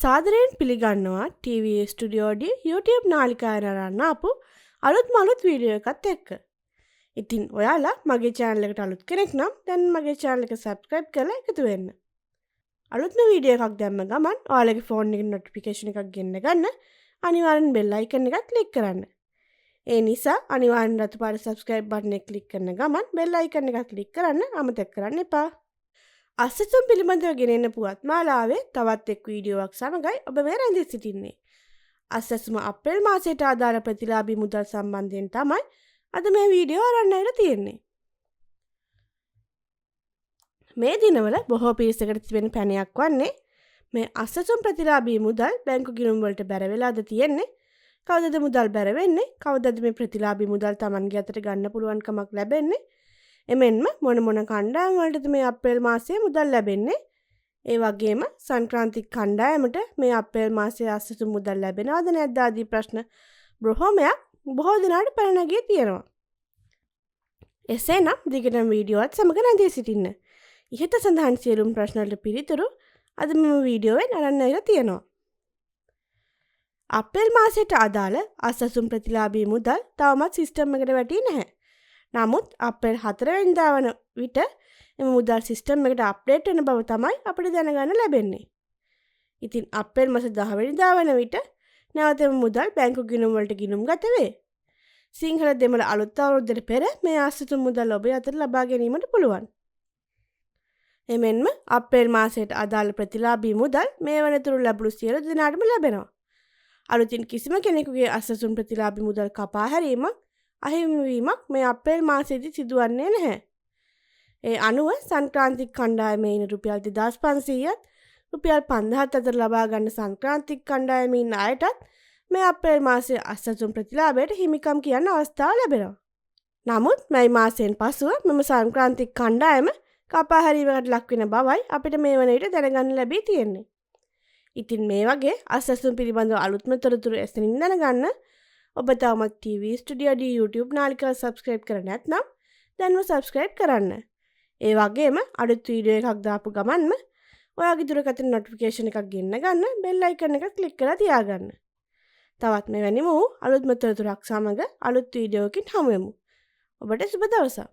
සාදරයෙන් පිළිගන්නවා TV ස්ටුඩියෝඩි YouTube නාලිකාවේ නරන්න ආපු අලුත් වීඩියෝ එකත් එක්ක. ඉතින් ඔයාලා මගේ channel එකට අලුත් කෙනෙක් නම් දැන් මගේ channel එක subscribe කරලා එකතු වෙන්න. අලුත්ම වීඩියෝ එකක් දැම්ම ගමන් ඔයාලගේ phone එකේ notification එකක් ගෙන්න ගන්න අනිවාර්යෙන් bell icon එක click කරන්න. ඒ නිසා අනිවාර්යෙන් රතු පාට subscribe button එක click කරන ගමන් bell icon එක click කරන්න අමතක කරන්න එපා. අසසුම් පිළිබඳව ගෙනෙන පුවත් මාලාවේ තවත් එක් වීඩියෝවක් සමගයි ඔබ මේ රැඳී සිටින්නේ. අසසුම අප්‍රේල් මාසයට අදාළ ප්‍රතිලාභී මුදල් සම්බන්ධයෙන් තමයි අද මේ වීඩියෝ අරන් ඇවිල්ලා තියෙන්නේ. මේ දිනවල බොහෝ පිරිසකට තිබෙන පැනයක් වන්නේ මේ අසසුම් ප්‍රතිලාභී මුදල් බැංකු ගිණුම් වලට බැර වෙලාද තියෙන්නේ? කවදද මුදල් බැර වෙන්නේ? කවදද මේ ප්‍රතිලාභී මුදල් Tamanගේ අතට ගන්න පුළුවන්කමක් ලැබෙන්නේ? එමෙන්ම මොන කණ්ඩායම් වලටද මේ අප්‍රේල් මාසයේ මුදල් ලැබෙන්නේ? ඒ වගේම සංක්‍රාන්තික කණ්ඩායමට මේ අප්‍රේල් මාසයේ අසසුම් මුදල් ලැබෙනවද නැද්ද ආදී ප්‍රශ්න බොහෝ දෙනාට පැන නැගී තියෙනවා. එසේනම් දිගටම වීඩියෝවත් සමග නැඳී සිටින්න. ඉහත සඳහන් සියලුම ප්‍රශ්න වලට පිළිතුරු අද මෙම වීඩියෝවෙන් අරන් ඇවිල්ලා තියෙනවා. අප්‍රේල් මාසයට අදාළ අසසුම් ප්‍රතිලාභී මුදල් තවමත් සිස්ටම් එකට වැටී නැහැ. නමුත් අප්‍රේල් 4 වෙනිදා වන විට එම මුදල් සිස්ටම් එකට අප්ඩේට් වෙන බව තමයි අපිට දැනගන්න ලැබෙන්නේ. ඉතින් අප්‍රේල් මාස 10 වෙනිදා වන විට නැවත එම මුදල් බැංකු ගිණුම් වලට ගිණුම් ගත වේ. සිංහල දෙමළ අලුත් අවුරුද්දට පෙර මේ අසසුම් මුදල් ඔබ අතට ලබා ගැනීමට පුළුවන්. එමෙන්ම අප්‍රේල් මාසයට අදාළ ප්‍රතිලාභී මුදල් මේ වනතුරු ලැබුණු සියලු දෙනාටම ලැබෙනවා. අලුතින් කිසිම කෙනෙකුගේ අසසුම් ප්‍රතිලාභී මුදල් කපා හැරීමක් අහිමිවීමක් මේ අප්‍රේල් මාසයේදී සිදුවන්නේ නැහැ. ඒ අනුව සංක්‍රාන්තික කණ්ඩායමේ ඉන්න රුපියල් 2500ත් රුපියල් 5000ත් අතර ලබා ගන්න සංක්‍රාන්තික කණ්ඩායමේ ඉන්න අයටත් මේ අප්‍රේල් මාසයේ අසසුම් ප්‍රතිලාභයට හිමිකම් කියන අවස්ථාව ලැබෙනවා. නමුත් මේ මාසයෙන් පසුව මෙම සංක්‍රාන්තික කණ්ඩායම කපා හැරීමකට ලක් වෙන බවයි අපිට මේ වන විට දැනගන්න ලැබී තියෙන්නේ. ඉතින් මේ වගේ අසසුම් පිළිබඳව අලුත්ම තොරතුරු එසනින් දැනගන්න ඔබ තවමත් TV Studio D YouTube නාලිකාව subscribe කර නැත්නම් දැන්ම subscribe කරන්න. ඒ වගේම අලුත් වීඩියෝ එකක් දාපු ගමන්ම ඔයාගේ දුරකථන notification එකක් ගෙන්න ගන්න bell icon එක click කරලා තියාගන්න. තවත් මෙවැනිම අලුත්ම තොරතුරක් සමග අලුත් වීඩියෝ එකකින් හමු වෙමු. ඔබට සුබ දවසක්.